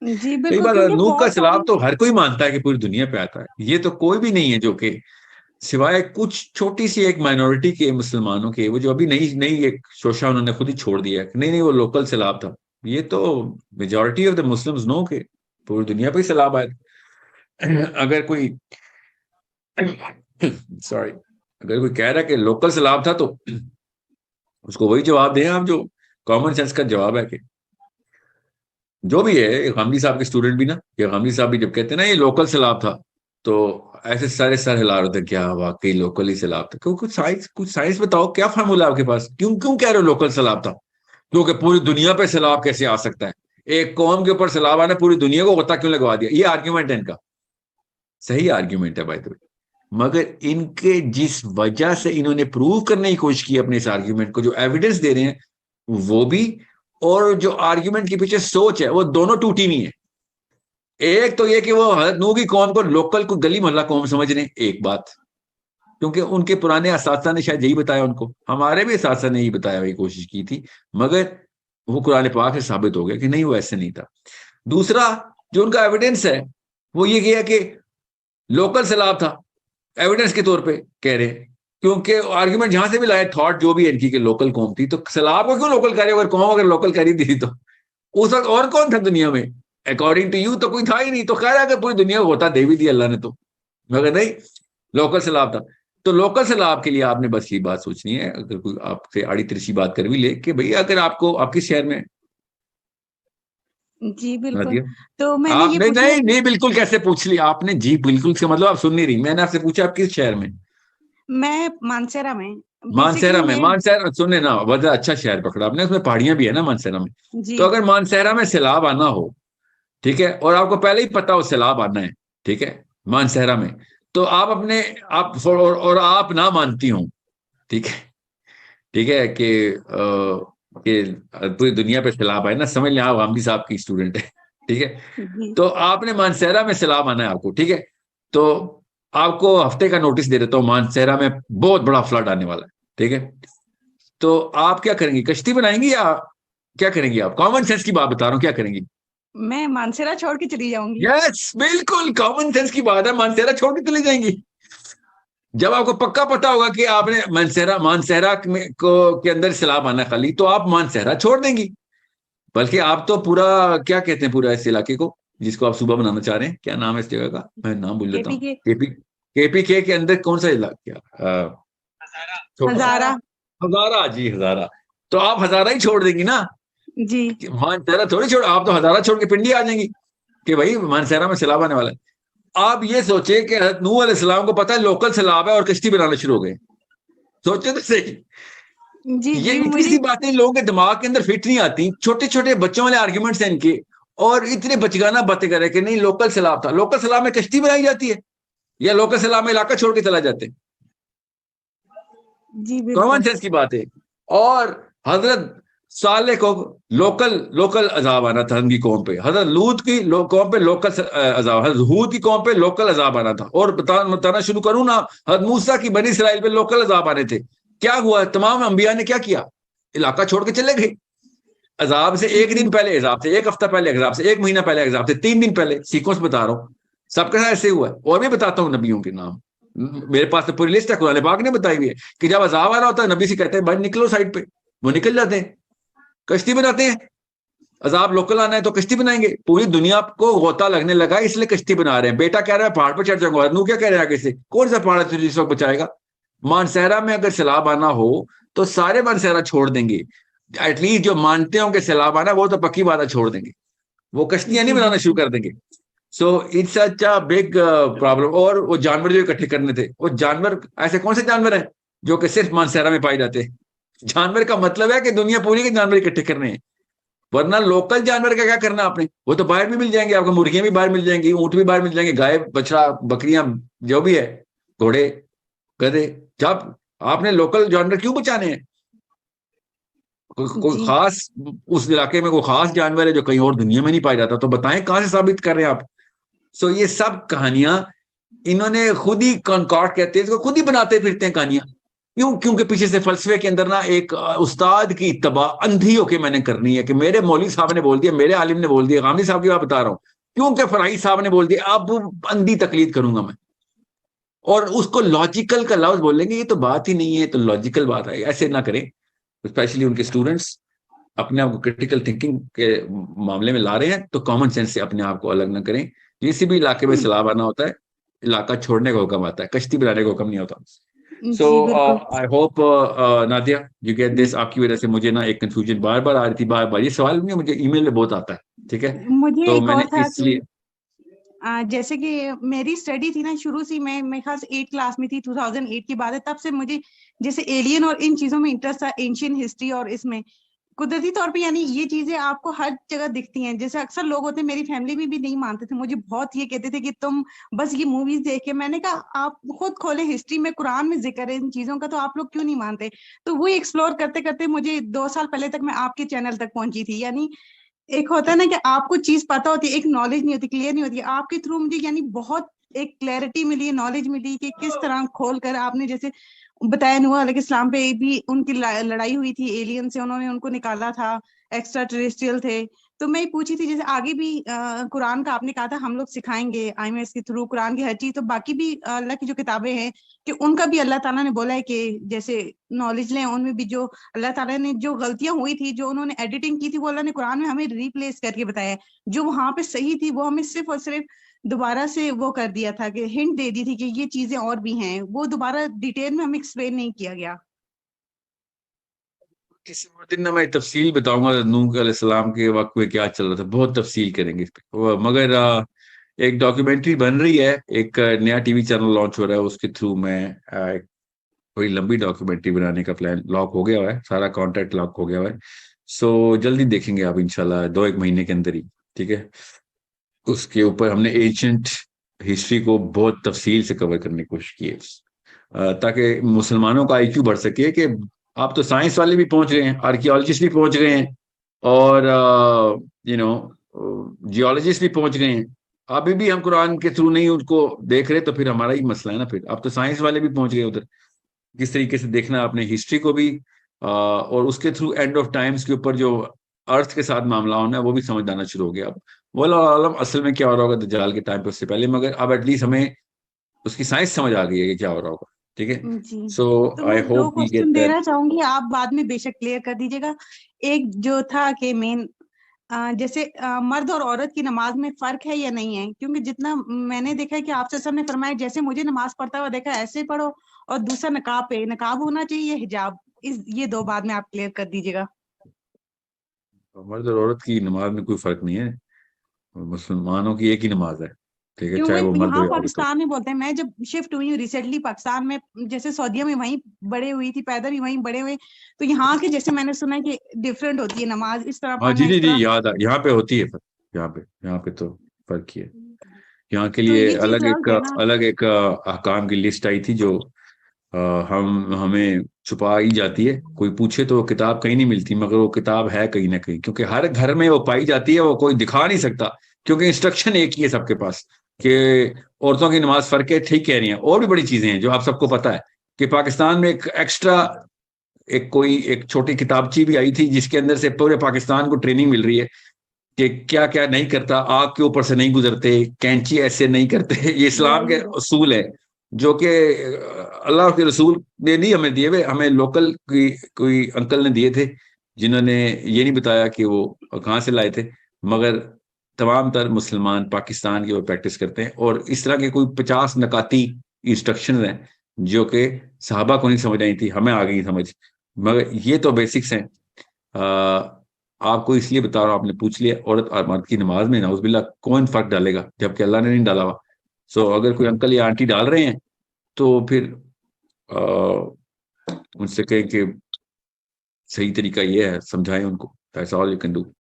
जी सही बिल्कुल, बात है, क्योंकि नूह का बहुत सैलाब सारी। तो हर कोई मानता है कि पूरी दुनिया पे आता है। ये तो कोई भी नहीं है जो कि सिवाय कुछ छोटी सी एक माइनॉरिटी के मुसलमानों के, वो जो अभी नई नई एक शोशा उन्होंने खुद ही छोड़ दिया है कि नहीं नहीं वो लोकल सैलाब था। ये तो मेजोरिटी ऑफ द मुस्लिम्स नो के पूरी दुनिया पे ही सैलाब आए। अगर कोई सॉरी, अगर कोई कह रहा है कि लोकल सैलाब था तो उसको वही जवाब दें आप जो कॉमन सेंस का जवाब है कि जो भी है, ये गांधी साहब के स्टूडेंट भी ना, ये गांधी साहब भी जब कहते हैं ना ये लोकल सैलाब था, तो ऐसे सारे सर हिला रहे थे क्या वाकई लोकल ही सैलाब था। क्यों, कुछ साइंस बताओ, क्या फार्मूला है आपके पास, क्यों क्यों कह रहे हो लोकल सैलाब था? क्योंकि पूरी दुनिया पे सैलाब कैसे आ सकता है, एक कौम के ऊपर सैलाब आने पूरी दुनिया को गोता क्यों लगवा दिया? ये आर्ग्यूमेंट है इनका, सही आर्ग्यूमेंट है बाय द वे। मगर इनके जिस वजह से इन्होंने प्रूव करने की कोशिश की अपने इस आर्ग्यूमेंट को, जो एविडेंस दे रहे हैं वो भी, और जो आर्ग्यूमेंट के पीछे सोच है, वो दोनों टूटी हुई है। एक तो ये कि वो हजरत नूह की कौम को लोकल को गली मोहल्ला कौम समझ रहे हैं, एक बात, क्योंकि उनके पुराने असातिज़ा ने शायद यही बताया उनको, हमारे भी असातिज़ा ने यही बताया, वही कोशिश की थी, मगर वो कुरान पाक से साबित हो गया कि नहीं वो ऐसे नहीं था। दूसरा, जो उनका एविडेंस है वो ये किया कि लोकल सैलाब था, एविडेंस के तौर पे कह रहे हैं, क्योंकि आर्ग्यूमेंट जहां से भी लाए, थॉट जो भी है इनकी कि लोकल कौम थी, तो सैलाब को क्यों लोकल करे? अगर कौम अगर लोकल करी थी तो उस वक्त और कौन था दुनिया में? अकॉर्डिंग टू यू तो कोई था ही नहीं, तो खैर अगर पूरी दुनिया को होता दे भी दी अल्लाह ने तो, मगर नहीं, लोकल सैलाब था। तो लोकल सैलाब के लिए आपने बस ये बात सोचनी है, अगर कोई आपसे आड़ी तिरछी बात कर भी ले कि भाई अगर आपको आपके शहर में जी बना बिल्कुल। दिया, तो मैंने ये आपने पूछना नहीं नहीं बिल्कुल कैसे पूछ लिया आपने? जी बिल्कुल से मतलब आप सुन नहीं रही, मैंने आपसे पूछा आप किस शहर में? मैं मानसेरा में, मानसेरा बेसिकली में? मैं। मानसेरा सुनने ना, वजह अच्छा शहर पकड़ा आपने, उसमें पहाड़ियां भी है ना मानसेरा में। जी तो अगर मानसेरा में सैलाब आना हो, ठीक है, और आपको पहले ही पता हो सैलाब आना है, ठीक है, मानसेरा में, तो आप अपने आप और आप ना मानती हो, ठीक है, ठीक है कि पूरी दुनिया पे सैलाब आए ना, समझ लें आप गांधी साहब की स्टूडेंट है, ठीक है। जी तो आपने मानसेरा में सैलाब आना है आपको, ठीक है, तो आपको हफ्ते का नोटिस दे देता हूँ, मानसेरा में बहुत बड़ा फ्लड आने वाला है, ठीक है। तो आप क्या करेंगी, कश्ती बनाएंगी या क्या करेंगी? आप कॉमन सेंस की बात बता रहा हूँ, क्या करेंगी? मैं मानसेरा छोड़ के चली जाऊंगी। यस बिल्कुल कॉमन सेंस की बात है, मानसेरा छोड़ के चली जाएंगी। जब आपको पक्का पता होगा कि आपने मानसेरा मानसेरा में को के अंदर सैलाब आना खाली, तो आप मानसेरा छोड़ देंगी। बल्कि आप तो पूरा, क्या कहते हैं पूरा इस इलाके को जिसको आप सुबह बनाना चाह रहे हैं, क्या नाम है इस जगह का, मैं नाम भूल लेता केपी हूँ। के। केपी के अंदर कौन सा इलाका? छोटा हजारा। हजारा, जी हजारा। तो आप हजारा ही छोड़ देंगी ना? जी मानसेरा थोड़ी छोड़, आप तो हजारा छोड़ के पिंडी आ जाएंगी कि भाई मानसेरा में सैलाब आने वाला है। आप ये सोचे कि हज़रत नूह अलैहिस्सलाम को पता है लोकल सैलाब है और कश्ती बनाना शुरू हो गए। सोचे तो सही। जी ये जी इतनी मुझे। सी बातें लोगों के दिमाग के अंदर फिट नहीं आती, छोटे छोटे बच्चों वाले आर्ग्यूमेंट्स हैं इनके, और इतने बचगाना बातें कर रहे कि नहीं लोकल सैलाब था, लोकल सैलाब में कश्ती बनाई जाती है या लोकल सैलाब में इलाका छोड़ के चला जाते हैं? जी कॉमन बिल्कुल। सेंस की बात है। और हजरत साले को लोकल लोकल अजाब आना था उनकी कौम पे, हजरत लूत की कौम पे लोकल अजाब, हजरत हूद की कौम पे लोकल अजाब आना था। और बताना शुरू करूं ना, हजरत मूसा की बनी इसराइल पे लोकल अजाब आने थे। क्या हुआ, तमाम अंबिया ने क्या किया? इलाका छोड़ के चले गए। अजाब से एक जी दिन पहले अजाब से एक हफ्ता पहले अजाब से एक महीना पहले अजाब से 3 दिन पहले, सीक्वेंस बता रहा हूँ। सबके साथ ऐसे हुआ है, और भी बताता हूँ नबियों के नाम, मेरे पास तो पूरी लिस्ट है, कुरान पाक ने बताई हुई है कि जब अजाब आ रहा होता है नबी से कहते हैं भाई निकलो साइड पे, वो निकल जाते हैं, कश्ती बनाते हैं। अजाब लोकल आना है तो कश्ती बनाएंगे, पूरी दुनिया को गोता लगने लगा इसलिए कश्ती बना रहे हैं। बेटा कह रहा है पहाड़ पर चढ़ जाऊंगा, नू क्या कह रहे हैं आगे से, कौन सा पहाड़ तुझे इस वक्त बचाएगा? मानसेरा में अगर सैलाब आना हो तो सारे मानसेरा छोड़ देंगे, एटलीस्ट जो मानते होंगे सैलाब आना वो तो पक्की बात है छोड़ देंगे, वो कश्तियां नहीं जी बनाना शुरू बिल्कुल। कर देंगे। So it's such a big problem. और वो जानवर जो इकट्ठे करने थे, वो जानवर ऐसे कौन से जानवर हैं जो कि सिर्फ मानसेरा में पाए जाते हैं? जानवर का मतलब है कि दुनिया पूरी के जानवर इकट्ठे करने हैं, वरना लोकल जानवर का क्या करना आपने? वो तो बाहर भी मिल जाएंगे आपको, मुर्गियां भी बाहर मिल जाएंगी, ऊंट भी बाहर मिल जाएंगे, गाय बछड़ा बकरियां जो भी है, घोड़े गधे। जब आपने लोकल जानवर क्यों बचाने हैं? कोई जी खास उस इलाके में कोई खास जानवर है जो कहीं और दुनिया में नहीं पाया जाता, तो बताएं कहां से साबित कर रहे हैं आप? सो ये सब कहानियां इन्होंने खुद ही कॉन्कॉर्ड कहते हैं इसको, खुद ही बनाते फिरते हैं कहानियां। क्यों? क्योंकि पीछे से फलसफे के अंदर ना एक उस्ताद की इत्तबा अंधी होके मैंने करनी है कि मेरे मौलवी साहब ने बोल दिया, मेरे आलिम ने बोल दिया, गामदी साहब की बात बता रहा हूँ, क्योंकि फराही साहब ने बोल दिया, अब अंधी तकलीद करूंगा मैं। और उसको लॉजिकल का लफ्ज बोलेंगे, ये तो बात ही नहीं है, तो लॉजिकल बात है, ऐसे ना करें। स्पेशली उनके स्टूडेंट्स अपने आप को क्रिटिकल थिंकिंग के मामले में ला रहे हैं, तो कॉमन सेंस से अपने आप को अलग ना करें। किसी भी इलाके में सैलाब आना होता है, इलाका छोड़ने का हुक्म आता है, कश्ती बनाने का हुक्म नहीं होता। सो जी बिल्कुल। I hope Nadia you get this. आपकी वजह से मुझे ना एक कंफ्यूजन बार बार आ रही थी, बार बार ये सवाल नहीं, मुझे ईमेल में बहुत आता है, ठीक है, मुझे तो एक मैंने और था कि इसलिए। जैसे कि मेरी स्टडी थी ना शुरू से, मैं मेरे ख्याल से 8 क्लास में थी, 2008 की बात है, तब से मुझे जैसे एलियन और इन चीजों में इंटरेस्ट था, एंशियंट हिस्ट्री और इसमें कुदरती तौर पे, यानी ये चीजें आपको हर जगह दिखती हैं। जैसे अक्सर लोग होते हैं, मेरी फैमिली में भी नहीं मानते थे, मुझे बहुत ये कहते थे कि तुम बस ये मूवीज देख के, मैंने कहा आप खुद खोले हिस्ट्री में, कुरान में जिक्र है इन चीजों का, तो आप लोग क्यों नहीं मानते? तो वो एक्सप्लोर करते करते मुझे 2 साल पहले तक मैं आपके चैनल तक पहुंची थी। यानी एक होता है ना कि आपको चीज पता होती है, एक नॉलेज नहीं होती, क्लियर नहीं होती, आपके थ्रू मुझे यानी बहुत एक क्लैरिटी मिली, नॉलेज मिली कि किस तरह खोल कर आपने जैसे बताया, नूह अलैहिस्सलाम पे भी उनकी लड़ाई हुई थी एलियन से, उन्होंने उनको निकाला था, एक्स्ट्रा टेरेस्ट्रियल थे। तो मैं पूछी थी जैसे आगे भी कुरान का आपने कहा था हम लोग सिखाएंगे आईएमएस के थ्रू कुरान की हर चीज, तो बाकी भी अल्लाह की जो किताबें हैं कि उनका भी अल्लाह ताला ने बोला है कि जैसे नॉलेज लें, उनमें भी जो अल्लाह ताला ने जो गलतियां हुई थी, जो उन्होंने एडिटिंग की थी, वो अल्लाह ने कुरान में हमें रिप्लेस करके बताया है। जो वहां पे सही थी वो हमें सिर्फ और सिर्फ दोबारा से वो कर दिया था कि हिंट दे दी थी कि ये चीजें और भी हैं, वो दोबारा डिटेल में हमें एक्सप्लेन नहीं किया गया। किसी और दिन ना मैं तफसील बताऊंगा नूह अलैहिस्सलाम के वक्त में क्या चल रहा था, बहुत तफसील करेंगे इस पे। मगर एक डॉक्यूमेंट्री बन रही है, एक नया टीवी चैनल लॉन्च हो रहा है, उसके थ्रू मैं एक बड़ी लंबी डॉक्यूमेंट्री बनाने का प्लान लॉक हो गया हुआ है, सारा कॉन्ट्रैक्ट लॉक हो गया हुआ है। सो जल्दी देखेंगे आप इंशाल्लाह, 2-1 महीने के अंदर ही, ठीक है। उसके ऊपर हमने एंशिएंट हिस्ट्री को बहुत तफसील से कवर करने की कोशिश की है, ताकि मुसलमानों का आईक्यू बढ़ सके कि आप तो साइंस वाले भी पहुंच गए हैं, आर्कियोलॉजिस्ट भी पहुंच गए हैं, और यू नो जियोलॉजिस्ट भी पहुंच गए हैं। अभी भी हम कुरान के थ्रू नहीं उनको देख रहे, तो फिर हमारा ही मसला है ना। फिर आप तो साइंस वाले भी पहुंच गए उधर, किस तरीके से देखना आपने हिस्ट्री को भी, और उसके थ्रू एंड ऑफ टाइम्स के ऊपर जो अर्थ के साथ मामला होना है वो भी समझ आना शुरू हो गया अब। वल्लाह आलम असल में क्या हो रहा होगा दज्जाल के टाइम पे, उससे पहले, मगर अब एटलीस्ट हमें उसकी साइंस समझ आ गई है कि क्या हो रहा होगा, ठीक है। जी। सो तो आई मैं दो hope we get question that. देना चाहूंगी, आप बाद में बेशक क्लियर कर दीजिएगा। एक जो था कि मेन जैसे मर्द और औरत की नमाज में फर्क है या नहीं है? क्योंकि जितना मैंने देखा है कि आपसे सब ने फरमाया जैसे मुझे नमाज पढ़ता हुआ देखा ऐसे पढ़ो, और दूसरा नकाब पे, नकाब होना चाहिए या हिजाब, इस ये दो बाद में आप क्लियर कर दीजिएगा। मर्द और औरत की नमाज में कोई फर्क नहीं है, मुसलमानों की एक ही नमाज है, ठीक है, चाहे वो क्योंकि मर्द हो यहाँ या औरत हो। पाकिस्तान में बोलते हैं, मैं जब शिफ्ट हुई हूँ रिसेंटली पाकिस्तान में, जैसे सऊदीया में वहीं बड़े हुई थी, पैदा भी वहीं बड़े हुए, तो यहाँ के जैसे मैंने सुना है कि डिफरेंट होती है नमाज, इस तरह हाँ पढ़ना जी जी इस जी, तरह। याद आ, यहाँ पे होती है फर्क, यहाँ पे तो फर्क ही है। यहाँ के तो लिए ये चीज गलत है ना? अलग एक अहकाम की लिस्ट आई थी, जो हम हमें छुपाई जाती है, कोई पूछे तो वो किताब कहीं नहीं मिलती, मगर वो किताब है कहीं ना कहीं, क्योंकि हर घर में वो पाई जाती है, वो कोई दिखा नहीं सकता, क्योंकि इंस्ट्रक्शन एक ही है सबके पास कि औरतों की नमाज फर्क है, ठीक कह रही हैं। और भी बड़ी चीजें हैं जो आप सबको पता है कि पाकिस्तान में एक एक्स्ट्रा एक छोटी किताबची भी आई थी, जिसके अंदर से पूरे पाकिस्तान को ट्रेनिंग मिल रही है कि क्या क्या नहीं करता, आग के ऊपर से नहीं गुजरते, कैंची ऐसे नहीं करते। ये इस्लाम के वेरी असूल है, जो कि अल्लाह के रसूल ने नहीं हमें दिए हुए, हमें लोकल कोई अंकल ने दिए थे, जिन्होंने ये नहीं बताया कि वो कहाँ से लाए थे। मगर तमाम तर मुसलमान पाकिस्तान की वो प्रैक्टिस करते हैं, और इस तरह के कोई 50 नकाती इंस्ट्रक्शन हैं जो कि साहबा को नहीं समझ आई थी, हमें आ गई समझ। मगर ये तो बेसिक्स हैं। आपको इसलिए बता रहा हूँ, आपने पूछ लिया औरत और मर्द की नमाज में नाउज़ुबिल्लाह कौन फर्क डालेगा, जबकि अल्लाह ने नहीं डाला हुआ। सो अगर कोई अंकल या आंटी डाल रहे हैं, तो फिर उनसे कहें कि सही तरीका ये है, समझाएं उनको, that's all you can do.